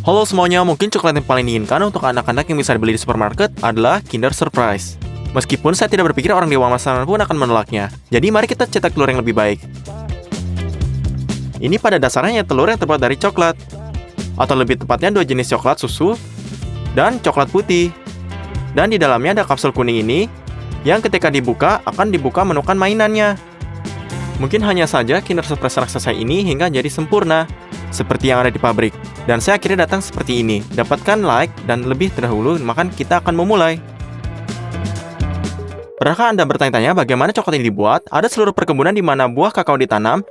Halo semuanya, mungkin coklat yang paling diinginkan untuk anak-anak yang bisa dibeli di supermarket adalah Kinder Surprise. Meskipun saya tidak berpikir orang dewasa pun akan menolaknya. Jadi mari kita cetak telur yang lebih baik. Ini pada dasarnya telur yang terbuat dari coklat. Atau lebih tepatnya 2 jenis coklat susu dan coklat putih. Dan di dalamnya ada kapsul kuning ini yang ketika dibuka akan dibuka menemukan mainannya. Mungkin hanya saja Kinder Surprise raksasa ini hingga jadi sempurna, seperti yang ada di pabrik. Dan saya akhirnya datang seperti ini. Dapatkan like dan lebih terdahulu, maka kita akan memulai. Pernahkah Anda bertanya-tanya bagaimana coklat ini dibuat? Ada seluruh perkebunan di mana buah kakao ditanam,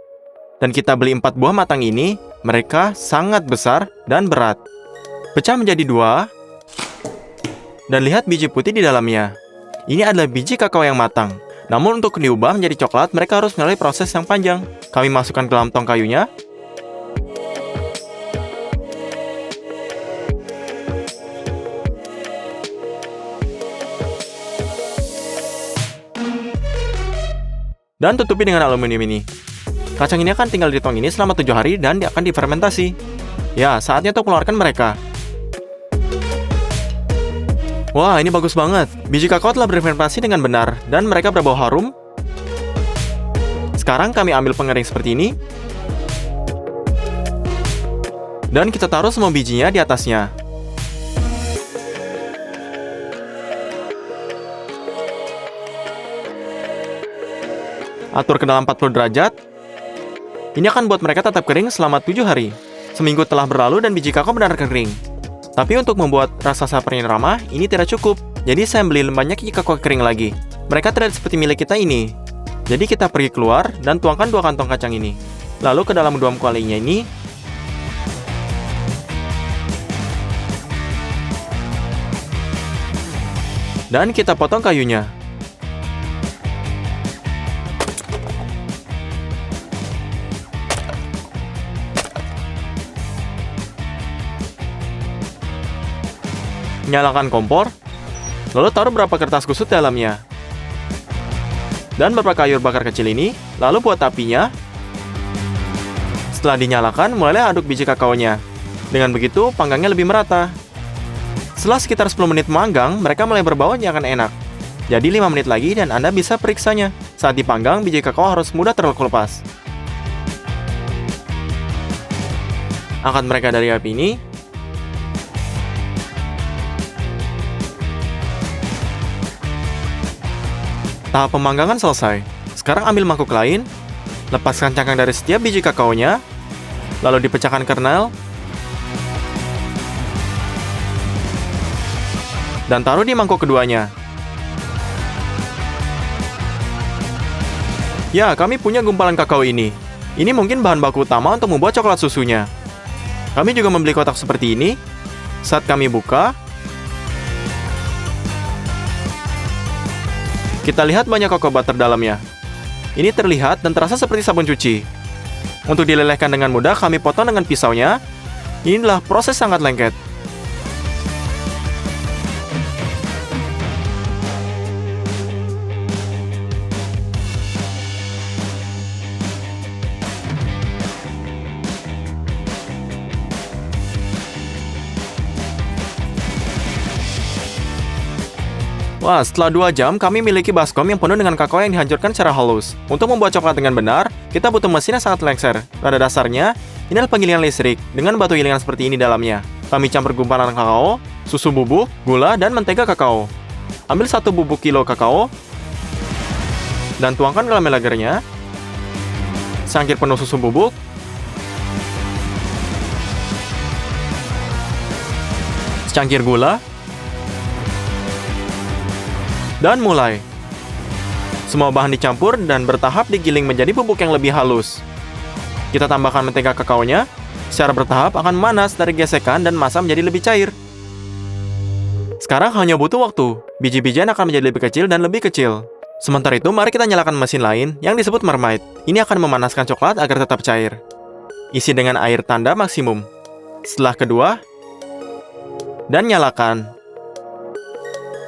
dan kita beli 4 buah matang ini, mereka sangat besar dan berat. Pecah menjadi 2, dan lihat biji putih di dalamnya. Ini adalah biji kakao yang matang. Namun untuk diubah menjadi coklat, mereka harus melalui proses yang panjang. Kami masukkan ke dalam tong kayunya. Dan tutupi dengan aluminium ini. Kacang ini akan tinggal di tong ini selama 7 hari dan akan difermentasi. Ya, saatnya untuk mengeluarkan mereka. Wah, ini bagus banget. Biji kakao telah berfermentasi dengan benar, dan mereka berbau harum. Sekarang kami ambil pengering seperti ini. Dan kita taruh semua bijinya di atasnya. Atur ke dalam 40 derajat. Ini akan buat mereka tetap kering selama 7 hari. Seminggu telah berlalu dan biji kakao benar kering. Tapi untuk membuat raksasa permen ramah, ini tidak cukup. Jadi saya beli banyak biji kakao kering lagi. Mereka tidak seperti milik kita ini. Jadi kita pergi keluar dan tuangkan 2 kantong kacang ini. Lalu ke dalam 2 kualinya ini. Dan kita potong kayunya. Nyalakan kompor, lalu taruh beberapa kertas kusut dalamnya. Dan beberapa kayu bakar kecil ini, lalu buat apinya. Setelah dinyalakan, mulailah aduk biji kakaonya. Dengan begitu, panggangnya lebih merata. Setelah sekitar 10 menit memanggang, mereka mulai berbau yang akan enak. Jadi 5 menit lagi dan Anda bisa periksanya. Saat dipanggang, biji kakao harus mudah terkelupas. Angkat mereka dari api ini. Tahap pemanggangan selesai. Sekarang ambil mangkuk lain, lepaskan cangkang dari setiap biji kakaonya, lalu dipecahkan kernel, dan taruh di mangkuk keduanya. Ya, kami punya gumpalan kakao ini. Ini mungkin bahan baku utama untuk membuat coklat susunya. Kami juga membeli kotak seperti ini. Saat kami buka, kita lihat banyak kakao butter dalamnya. Ini terlihat dan terasa seperti sabun cuci. Untuk dilelehkan dengan mudah, kami potong dengan pisaunya. Inilah proses sangat lengket. Wah, setelah 2 jam, kami memiliki baskom yang penuh dengan kakao yang dihancurkan secara halus. Untuk membuat coklat dengan benar, kita butuh mesin yang sangat lengser. Pada dasarnya, ini adalah penggilingan listrik, dengan batu gilingan seperti ini dalamnya. Kami campur gumpalan kakao, susu bubuk, gula, dan mentega kakao. Ambil 1 bubuk kilo kakao, dan tuangkan ke dalam melagernya. Secangkir penuh susu bubuk, secangkir gula, dan mulai. Semua bahan dicampur dan bertahap digiling menjadi bubuk yang lebih halus. Kita tambahkan mentega kakaonya. Secara bertahap akan memanas dari gesekan dan massa menjadi lebih cair. Sekarang hanya butuh waktu. Biji-bijian akan menjadi lebih kecil dan lebih kecil. Sementara itu, mari kita nyalakan mesin lain yang disebut Mermaid. Ini akan memanaskan coklat agar tetap cair. Isi dengan air tanda maksimum. Setelah kedua, dan nyalakan.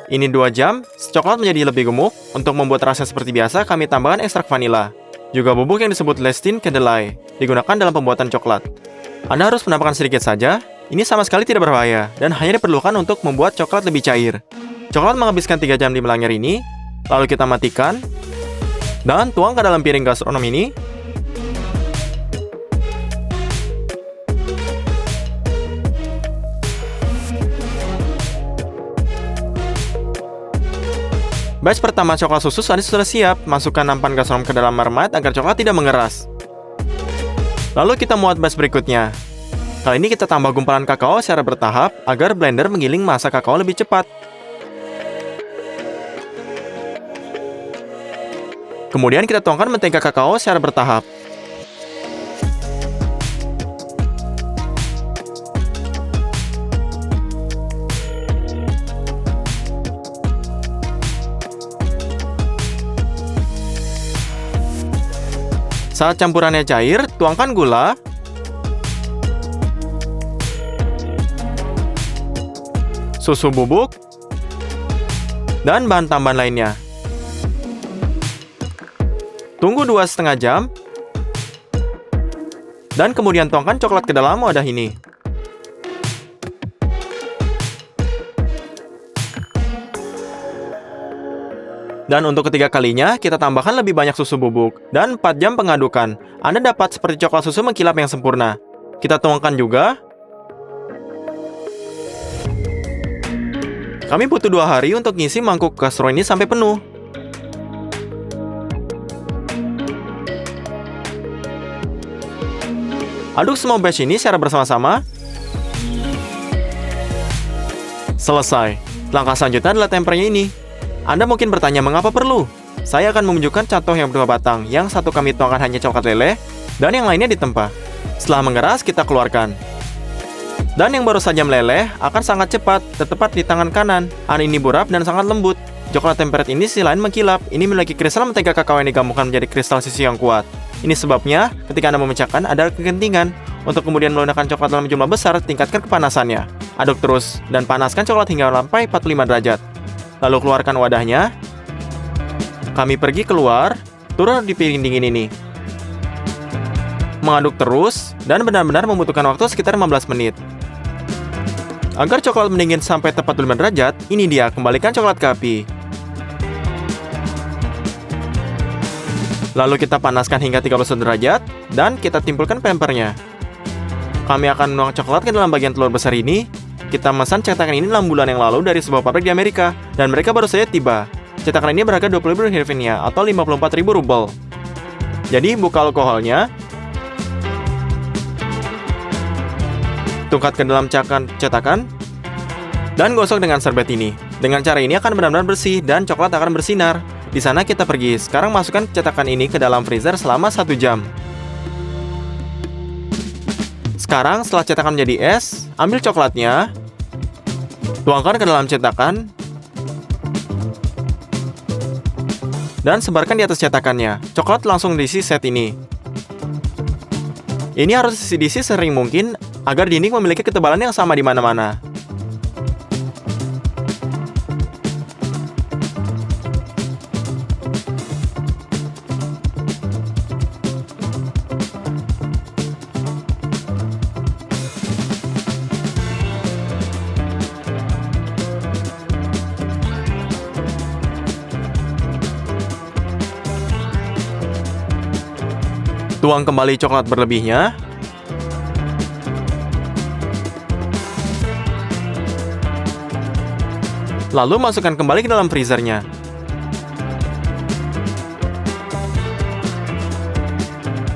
Ini 2 jam, coklat menjadi lebih gemuk. Untuk membuat rasa seperti biasa, kami tambahkan ekstrak vanila. Juga bubuk yang disebut lecithin candelai, digunakan dalam pembuatan coklat. Anda harus menambahkan sedikit saja, Ini sama sekali tidak berbahaya dan hanya diperlukan untuk membuat coklat lebih cair. Coklat menghabiskan 3 jam di melangir ini, lalu kita matikan dan tuang ke dalam piring gastronom ini. Batch pertama coklat susu sudah siap. Masukkan nampan gastronom ke dalam marmite agar coklat tidak mengeras. Lalu kita muat batch berikutnya. Kali ini kita tambah gumpalan kakao secara bertahap agar blender menggiling massa kakao lebih cepat. Kemudian kita tuangkan mentega kakao secara bertahap. Saat campurannya cair, tuangkan gula, susu bubuk, dan bahan tambahan lainnya. Tunggu 2,5 jam, dan kemudian tuangkan coklat ke dalam wadah ini. Dan untuk ketiga kalinya, kita tambahkan lebih banyak susu bubuk dan 4 jam pengadukan. Anda dapat seperti coklat susu mengkilap yang sempurna. Kita tuangkan juga. Kami butuh 2 hari untuk ngisi mangkuk gastro ini sampai penuh. Aduk semua batch ini secara bersama-sama. Selesai. Langkah selanjutnya adalah tempernya ini. Anda mungkin bertanya mengapa perlu? Saya akan menunjukkan contoh yang berdua batang. Yang satu kami tuangkan hanya coklat leleh, dan yang lainnya ditempa. Setelah mengeras, kita keluarkan. Dan yang baru saja meleleh akan sangat cepat, tepat di tangan kanan. Ini burap dan sangat lembut. Coklat tempered ini sisi lain mengkilap. Ini memiliki kristal mentega kakao yang digabungkan menjadi kristal sisi yang kuat. Ini sebabnya, ketika Anda memecahkan, ada kegentingan. Untuk kemudian melenyapkan coklat dalam jumlah besar, tingkatkan kepanasannya. Aduk terus, dan panaskan coklat hingga sampai 45 derajat. Lalu keluarkan wadahnya. Kami pergi keluar, turun di piring dingin ini. Mengaduk terus, dan benar-benar membutuhkan waktu sekitar 15 menit. Agar coklat mendingin sampai tepat 45 derajat, ini dia, kembalikan coklat ke api. Lalu kita panaskan hingga 31 derajat, dan kita timpulkan pampernya. Kami akan menuang coklat ke dalam bagian telur besar ini. Kita memesan cetakan ini 6 bulan yang lalu dari sebuah pabrik di Amerika, dan mereka baru saja tiba. Cetakan ini berharga 20.000 hryvnia atau 54.000 rubel. Jadi, buka alkoholnya. Tungkat ke dalam cetakan, dan gosok dengan serbet ini. Dengan cara ini akan benar-benar bersih, dan coklat akan bersinar. Di sana kita pergi. Sekarang masukkan cetakan ini ke dalam freezer selama 1 jam. Sekarang setelah cetakan menjadi es, ambil coklatnya, tuangkan ke dalam cetakan, dan sebarkan di atas cetakannya. Coklat langsung diisi set ini. Ini harus diisi sering mungkin agar dinding memiliki ketebalan yang sama di mana-mana. Tuang kembali coklat berlebihnya. Lalu masukkan kembali ke dalam freezernya.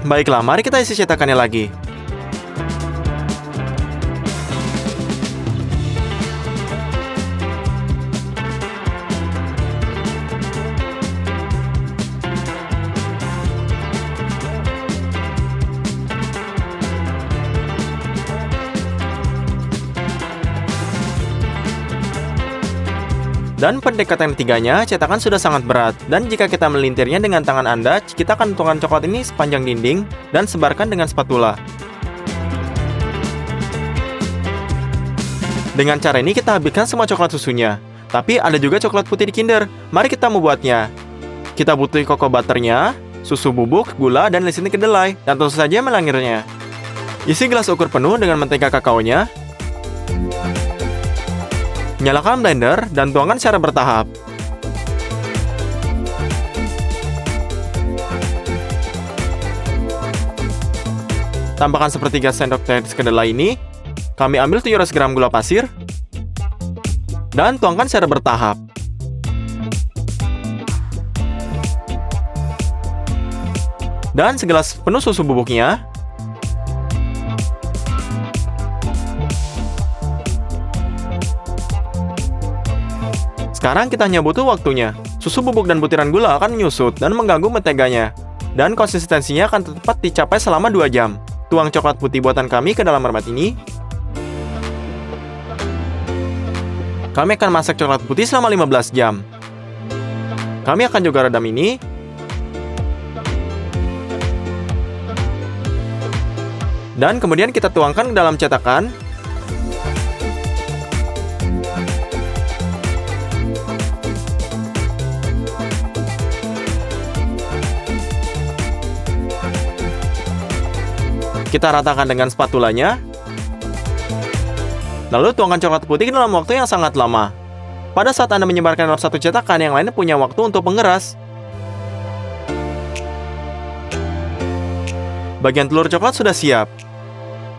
Baiklah, mari kita isi cetakannya lagi. Dan pendekatan ketiganya, cetakan sudah sangat berat. Dan jika kita melintirnya dengan tangan Anda, kita akan tuangkan coklat ini sepanjang dinding dan sebarkan dengan spatula. Dengan cara ini kita habiskan semua coklat susunya. Tapi ada juga coklat putih di Kinder. Mari kita membuatnya. Kita butuh cocoa butternya, susu bubuk, gula, dan lisin kedelai. Dan tentu saja melangirnya. Isi gelas ukur penuh dengan mentega kakaonya. Nyalakan blender dan tuangkan secara bertahap. Tambahkan sepertiga sendok teh kedelai ini. Kami ambil 700 gram gula pasir dan tuangkan secara bertahap. Dan segelas penuh susu bubuknya. Sekarang kita hanya butuh waktunya. Susu bubuk dan butiran gula akan menyusut dan mengganggu menteganya. Dan konsistensinya akan tepat dicapai selama 2 jam. Tuang coklat putih buatan kami ke dalam mermet ini. Kami akan masak coklat putih selama 15 jam. Kami akan juga redam ini. Dan kemudian kita tuangkan ke dalam cetakan. Kita ratakan dengan spatulanya. Lalu tuangkan coklat putih dalam waktu yang sangat lama. Pada saat Anda menyebarkan dalam satu cetakan, yang lainnya punya waktu untuk mengeras. Bagian telur coklat sudah siap.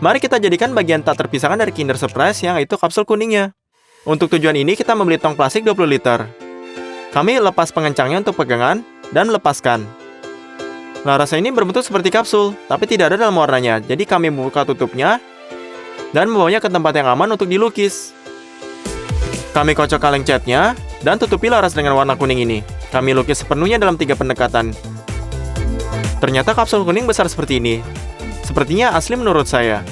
Mari kita jadikan bagian tak terpisahkan dari Kinder Surprise, yang itu kapsul kuningnya. Untuk tujuan ini, kita membeli tong plastik 20 liter. Kami lepas pengencangnya untuk pegangan dan melepaskan. Nah, rasa ini berbentuk seperti kapsul, tapi tidak ada dalam warnanya. Jadi kami membuka tutupnya dan membawanya ke tempat yang aman untuk dilukis. Kami kocok kaleng catnya dan tutupi laras dengan warna kuning ini. Kami lukis sepenuhnya dalam 3 pendekatan. Ternyata kapsul kuning besar seperti ini. Sepertinya asli menurut saya.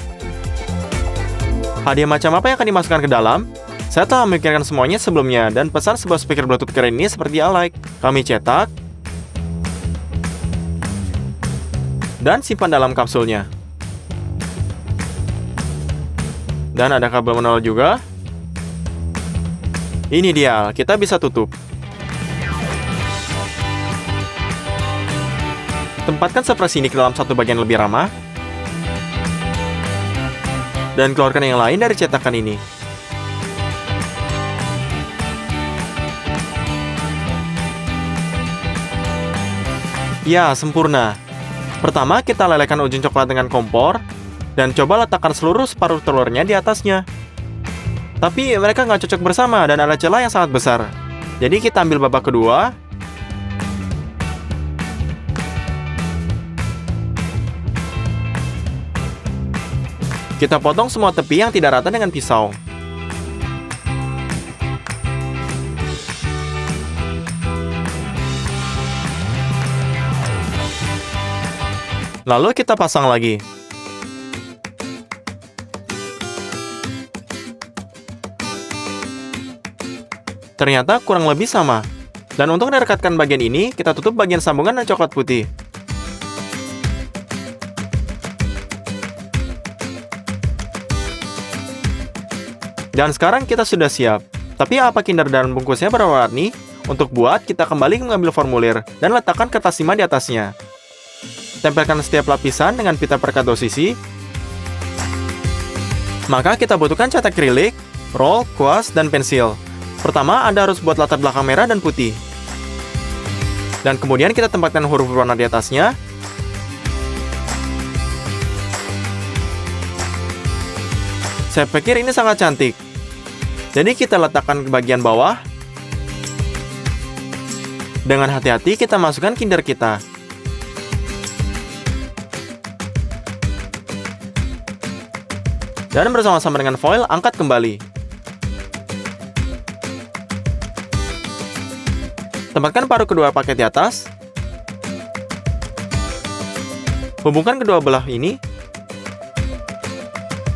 Hadiah macam apa yang akan dimasukkan ke dalam? Saya telah memikirkan semuanya sebelumnya dan pesan sebuah speaker Bluetooth keren ini seperti alike. Kami cetak dan simpan dalam kapsulnya. Dan ada kabel manual juga. Ini dia, kita bisa tutup. Tempatkan sepresi ini ke dalam satu bagian lebih ramah. Dan keluarkan yang lain dari cetakan ini. Ya, sempurna. Pertama, kita lelehkan ujung coklat dengan kompor. Dan coba letakkan seluruh separuh telurnya di atasnya. Tapi mereka nggak cocok bersama dan ada celah yang sangat besar. Jadi kita ambil babak kedua. Kita potong semua tepi yang tidak rata dengan pisau. Lalu kita pasang lagi. Ternyata kurang lebih sama. Dan untuk merekatkan bagian ini, kita tutup bagian sambungan dan coklat putih. Dan sekarang kita sudah siap. Tapi apa Kinder dan bungkusnya berwarna-warni? Untuk buat, kita kembali mengambil formulir dan letakkan kertas timah di atasnya. Tempelkan setiap lapisan dengan pita perekat 2 sisi. Maka kita butuhkan cat akrilik, roll, kuas, dan pensil. Pertama, Anda harus buat latar belakang merah dan putih. Dan kemudian kita tempatkan huruf berwarna di atasnya. Saya pikir ini sangat cantik. Jadi kita letakkan ke bagian bawah. Dengan hati-hati kita masukkan Kinder kita. Dan bersama-sama dengan foil, angkat kembali. Tempatkan paruh kedua paket di atas. Hubungkan kedua belah ini.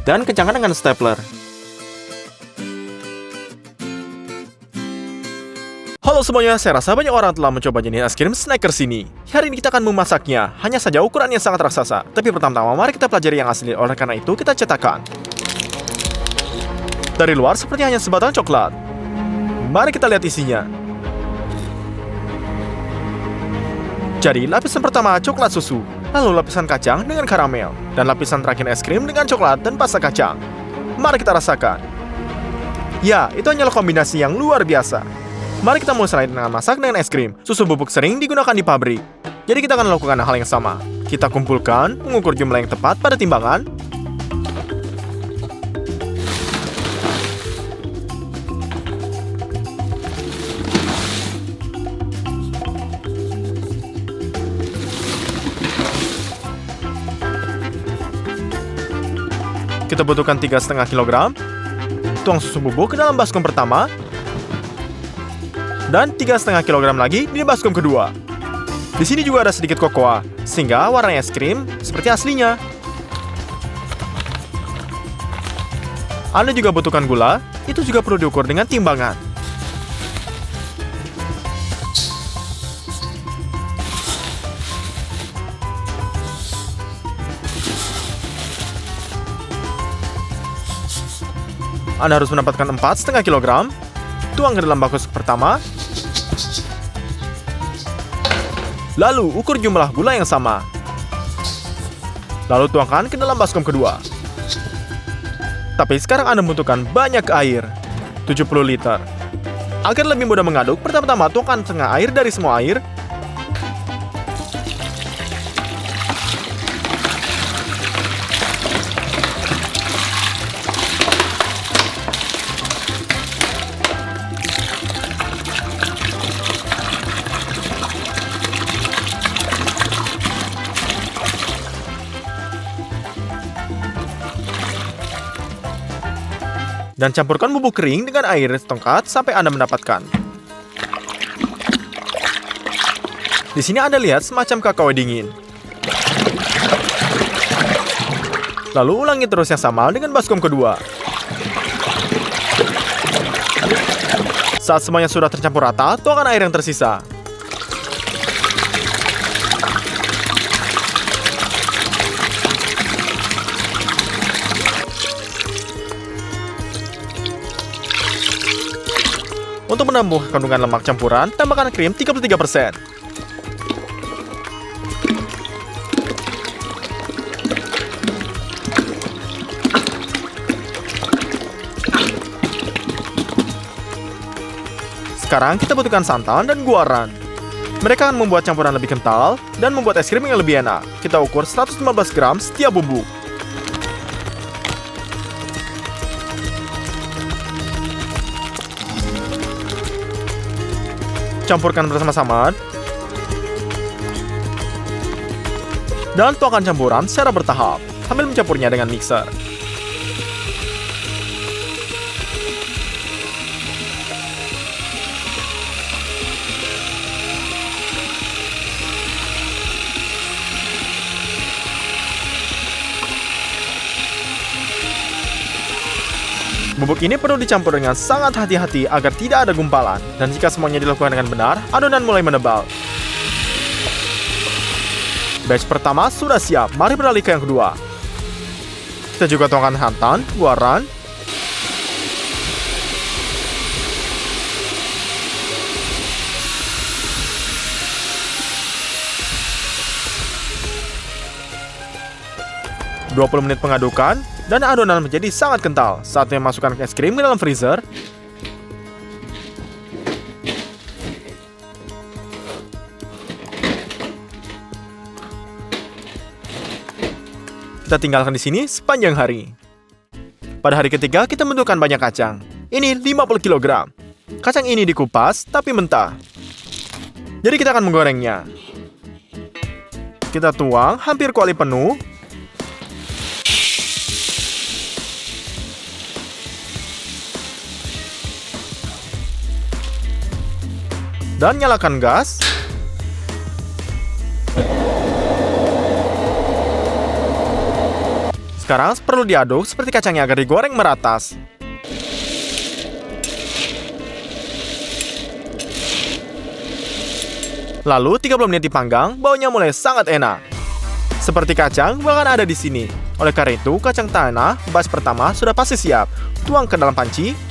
Dan kencangkan dengan stapler. Halo semuanya, saya rasa banyak orang telah mencoba jenis es krim Snickers ini. Hari ini kita akan memasaknya, hanya saja ukurannya sangat raksasa. Tapi pertama-tama mari kita pelajari yang asli, oleh karena itu kita cetakkan. Dari luar seperti hanya sebatang coklat. Mari kita lihat isinya. Jadi lapisan pertama coklat susu, lalu lapisan kacang dengan karamel, dan lapisan terakhir es krim dengan coklat dan pasta kacang. Mari kita rasakan. Ya, itu hanyalah kombinasi yang luar biasa. Mari kita mulai dengan masak dengan es krim. Susu bubuk sering digunakan di pabrik. Jadi kita akan melakukan hal yang sama. Kita kumpulkan, mengukur jumlah yang tepat pada timbangan. Kita butuhkan 3,5 kg. Tuang susu bubuk ke dalam baskom pertama. Dan 3,5 kg lagi di baskom kedua. Di sini juga ada sedikit kokoa, sehingga warna es krim seperti aslinya. Anda juga butuhkan gula, itu juga perlu diukur dengan timbangan. Anda harus mendapatkan 4,5 kg. Tuang ke dalam baskom pertama. Lalu ukur jumlah gula yang sama. Lalu tuangkan ke dalam baskom kedua. Tapi sekarang Anda membutuhkan banyak air, 70 liter. Agar lebih mudah mengaduk, pertama-tama tuangkan setengah air dari semua air. Dan campurkan bubuk kering dengan air setongkat sampai Anda mendapatkan. Di sini Anda lihat semacam kakao dingin. Lalu ulangi terus yang sama dengan baskom kedua. Saat semuanya sudah tercampur rata, tuangkan air yang tersisa. Untuk menambah kandungan lemak campuran, tambahkan krim 33%. Sekarang kita butuhkan santan dan guaran. Mereka akan membuat campuran lebih kental dan membuat es krim yang lebih enak. Kita ukur 115 gram setiap bubuk. Campurkan bersama-sama. Dan tuangkan campuran secara bertahap, sambil mencampurnya dengan mixer. Bubuk ini perlu dicampur dengan sangat hati-hati agar tidak ada gumpalan. Dan jika semuanya dilakukan dengan benar, adonan mulai menebal. Batch pertama sudah siap, mari beralih ke yang kedua. Kita juga tuangkan santan, guaran, ...20 menit pengadukan, dan adonan menjadi sangat kental. Saatnya masukkan es krim ke dalam freezer. Kita tinggalkan di sini sepanjang hari. Pada hari ketiga, kita membutuhkan banyak kacang. Ini 50 kg. Kacang ini dikupas, tapi mentah. Jadi kita akan menggorengnya. Kita tuang hampir kuali penuh. Dan nyalakan gas. Sekarang perlu diaduk seperti kacangnya agar digoreng meratas. Lalu 30 menit dipanggang, baunya mulai sangat enak. Seperti kacang bahkan ada di sini. Oleh karena itu, kacang tanah batch pertama sudah pasti siap. Tuang ke dalam panci.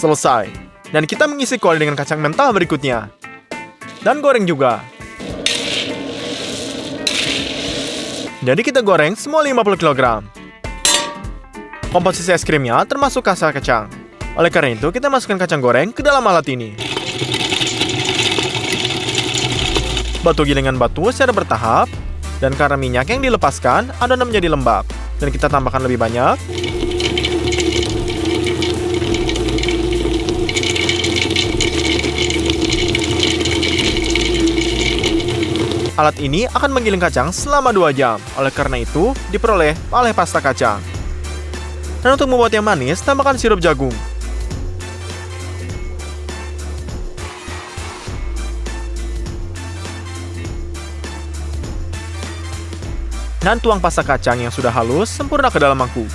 Selesai. Dan kita mengisi kuali dengan kacang mentah berikutnya. Dan goreng juga. Jadi kita goreng semua 50 kg. Komposisi es krimnya termasuk rasa kacang. Oleh karena itu, kita masukkan kacang goreng ke dalam alat ini. Batu gilingan batu secara bertahap. Dan karena minyak yang dilepaskan, adonan menjadi lembab. Dan kita tambahkan lebih banyak. Alat ini akan menggiling kacang selama 2 jam. Oleh karena itu, diperoleh oleh pasta kacang. Dan untuk membuat yang manis, tambahkan sirup jagung. Dan tuang pasta kacang yang sudah halus sempurna ke dalam mangkuk.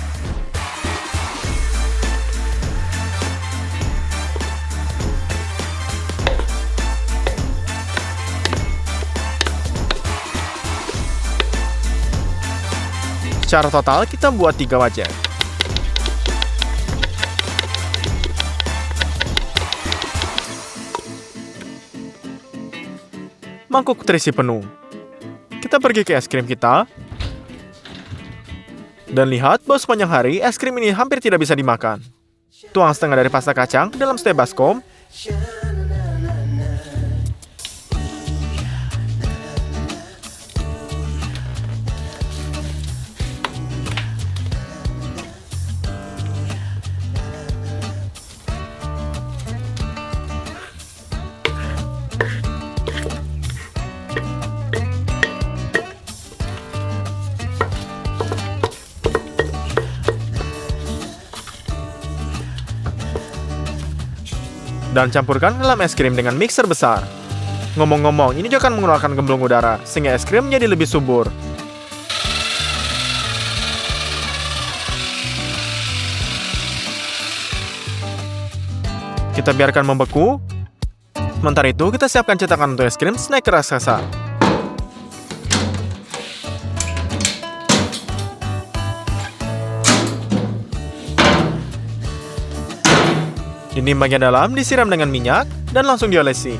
Secara total, kita buat 3 wajan. Mangkuk terisi penuh. Kita pergi ke es krim kita. Dan lihat, bahwa sepanjang hari, es krim ini hampir tidak bisa dimakan. Tuang setengah dari pasta kacang ke dalam setiap baskom. Dan campurkan ke dalam es krim dengan mixer besar. Ngomong-ngomong, ini juga akan mengeluarkan gemblong udara, sehingga es krim menjadi lebih subur. Kita biarkan membeku. Sementara itu, kita siapkan cetakan untuk es krim snack raksasa. Dinding bagian dalam disiram dengan minyak dan langsung diolesi.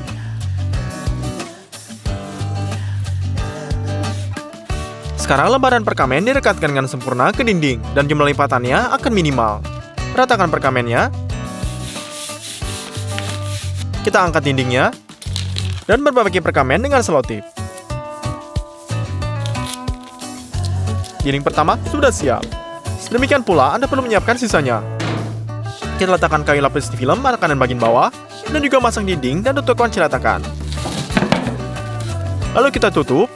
Sekarang lembaran perkamen direkatkan dengan sempurna ke dinding dan jumlah lipatannya akan minimal. Ratakan perkamennya. Kita angkat dindingnya dan perbaiki perkamen dengan selotip. Dinding pertama sudah siap. Demikian pula Anda perlu menyiapkan sisanya. Kita letakkan kayu lapis di film kanan bagian bawah, dan juga masang dinding dan tutup kunci ratakan. Lalu kita tutup.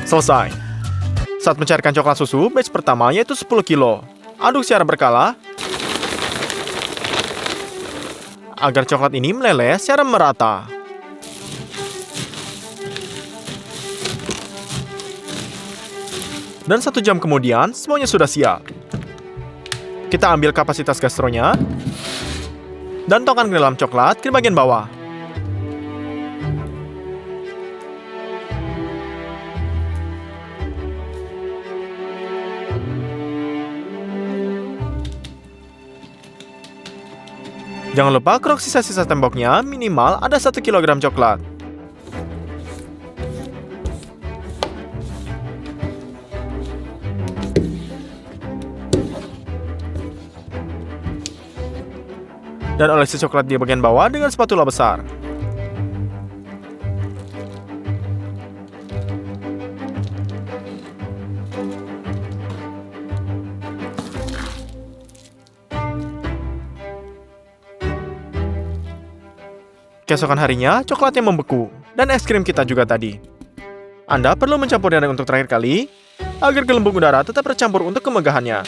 Selesai. Saat mencairkan coklat susu, batch pertama yaitu 10 kilo. Aduk secara berkala agar coklat ini meleleh secara merata. Dan 1 jam kemudian, semuanya sudah siap. Kita ambil kapasitas gastronya dan tuangkan ke dalam coklat di bagian bawah. Jangan lupa kerok sisa-sisa temboknya, minimal ada 1 kg coklat. Dan olesi coklat di bagian bawah dengan spatula besar. Keesokan harinya, coklatnya membeku, dan es krim kita juga tadi. Anda perlu mencampurnya untuk terakhir kali, agar gelembung udara tetap tercampur untuk kemegahannya.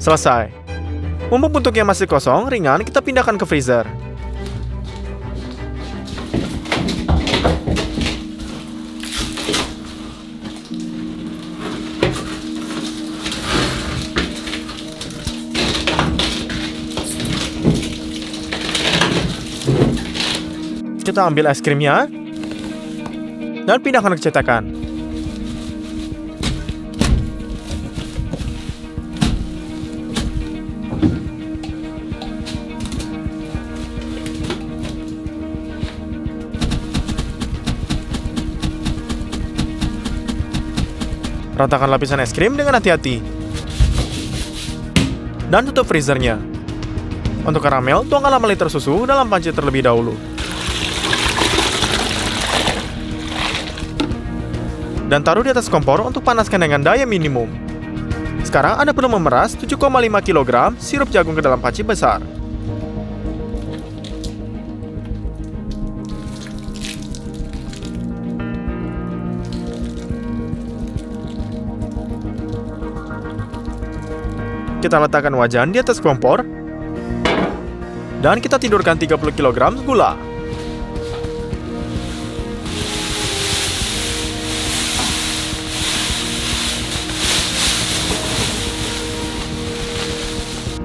Selesai. Mumpung bentuknya masih kosong, ringan, kita pindahkan ke freezer. kita ambil es krimnya dan pindahkan ke cetakan. Ratakan lapisan es krim dengan hati-hati. Dan tutup freezernya. Untuk karamel, tuangkan 5 liter susu dalam panci terlebih dahulu. Dan taruh di atas kompor untuk panaskan dengan daya minimum. Sekarang Anda perlu memeras 7,5 kg sirup jagung ke dalam panci besar. Kita letakkan wajan di atas kompor dan kita tidurkan 30 kg gula.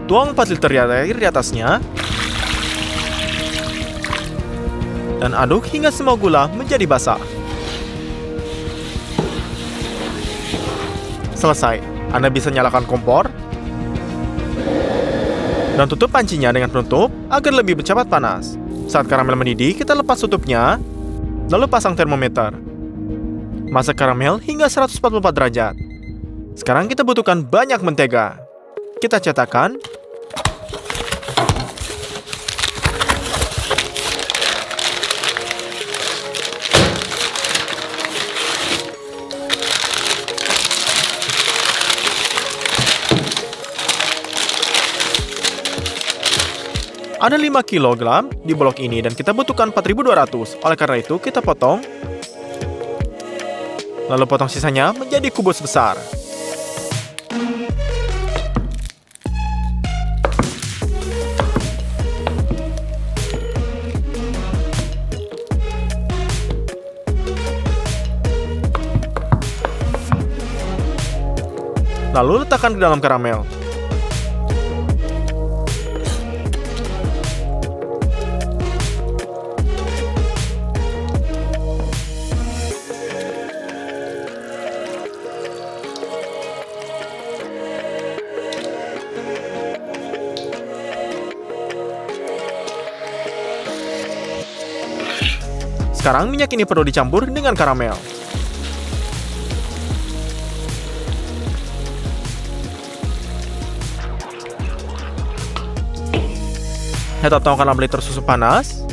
Tuang 4 liter air di atasnya dan aduk hingga semua gula menjadi basah. Selesai, Anda bisa nyalakan kompor dan tutup pancinya dengan penutup agar lebih cepat panas. Saat karamel mendidih, kita lepas tutupnya, lalu pasang termometer. Masak karamel hingga 144 derajat. Sekarang kita butuhkan banyak mentega. Kita cetakkan. Ada 5 kg di blok ini dan kita butuhkan 4.200. Oleh karena itu, kita potong. Lalu potong sisanya menjadi kubus besar. Lalu letakkan ke dalam karamel. Sekarang minyak ini perlu dicampur dengan karamel. Kita tuangkan 6 liter susu panas.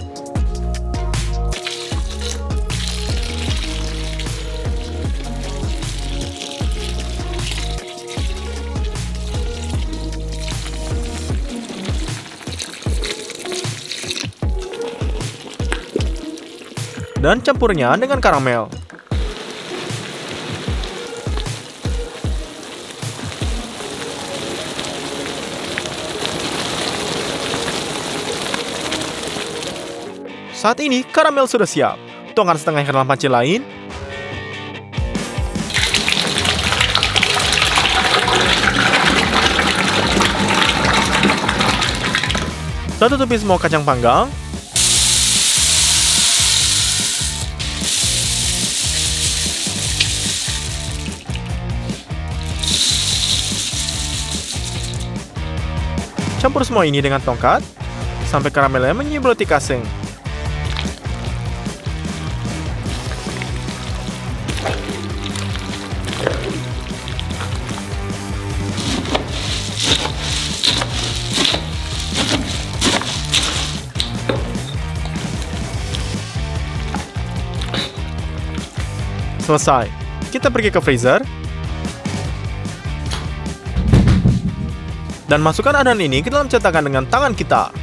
Dan campurnya dengan karamel. Saat ini karamel sudah siap. Tuangkan setengah ke dalam panci lain. Dan tutupi semua kacang panggang. Campur semua ini dengan tongkat sampai karamelnya menyemproti kasing. Selesai. Kita pergi ke freezer dan masukkan adonan ini ke dalam cetakan dengan tangan kita.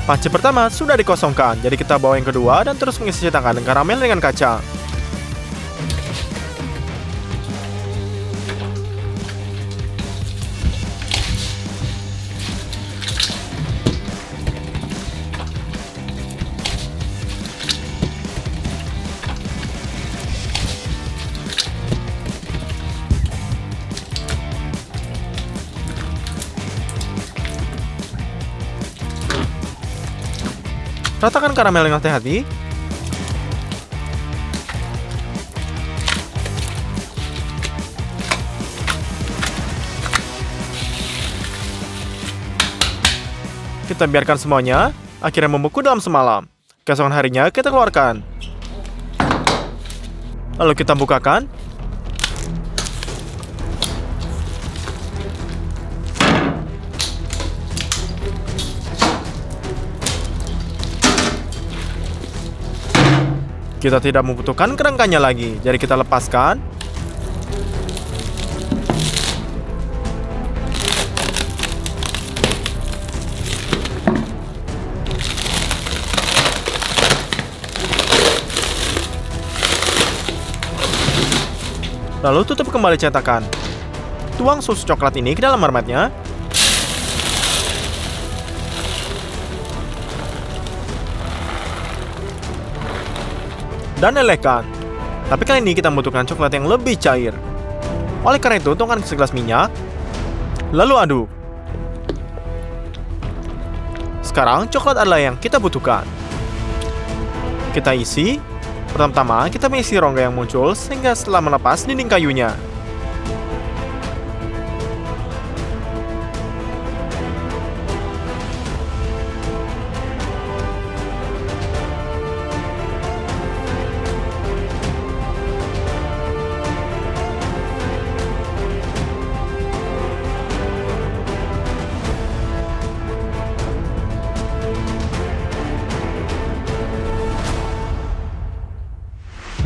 Panci pertama sudah dikosongkan, jadi kita bawa yang kedua dan terus mengisi cetakan karamel dengan kacang. Ratakan karamel dengan hati-hati. Kita biarkan semuanya akhirnya membeku dalam semalam. Keesokan harinya kita keluarkan. Lalu kita bukakan. Kita tidak membutuhkan kerangkanya lagi, jadi kita lepaskan. Lalu tutup kembali cetakan. Tuang susu coklat ini ke dalam mermetnya. Dan lelehkan. Tapi kali ini kita membutuhkan coklat yang lebih cair. Oleh karena itu, tuangkan ke segelas minyak. Lalu aduk. Sekarang coklat adalah yang kita butuhkan. Kita isi. Pertama-tama kita mengisi rongga yang muncul sehingga setelah melepas dinding kayunya.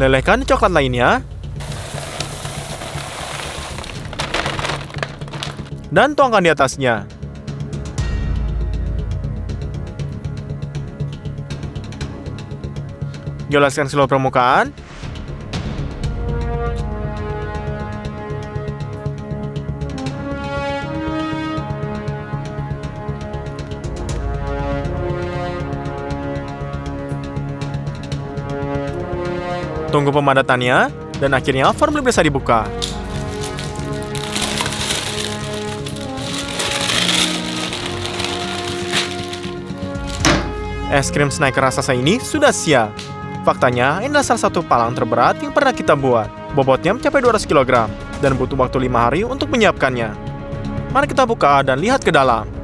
Lelehkan coklat lainnya. Dan tuangkan di atasnya. Oleskan seluruh permukaan. Tunggu pemadatannya, dan akhirnya formulir bisa dibuka. Es krim Snickers raksasa ini sudah siap. Faktanya, ini adalah salah satu palang terberat yang pernah kita buat. Bobotnya mencapai 200 kg, dan butuh waktu 5 hari untuk menyiapkannya. Mari kita buka dan lihat ke dalam.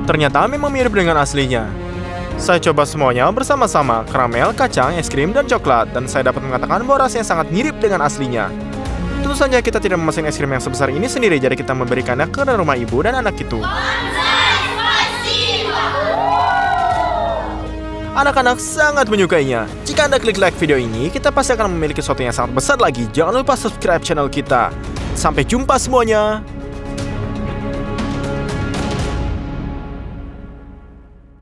Ternyata memang mirip dengan aslinya. Saya coba semuanya bersama-sama, karamel, kacang, es krim, dan coklat, dan saya dapat mengatakan bahwa rasanya sangat mirip dengan aslinya. Tentu saja kita tidak memesan es krim yang sebesar ini sendiri, jadi kita memberikannya ke rumah ibu dan anak itu. Anak-anak sangat menyukainya. Jika Anda klik like video ini, kita pasti akan memiliki sesuatu yang sangat besar lagi. Jangan lupa subscribe channel kita. Sampai jumpa semuanya.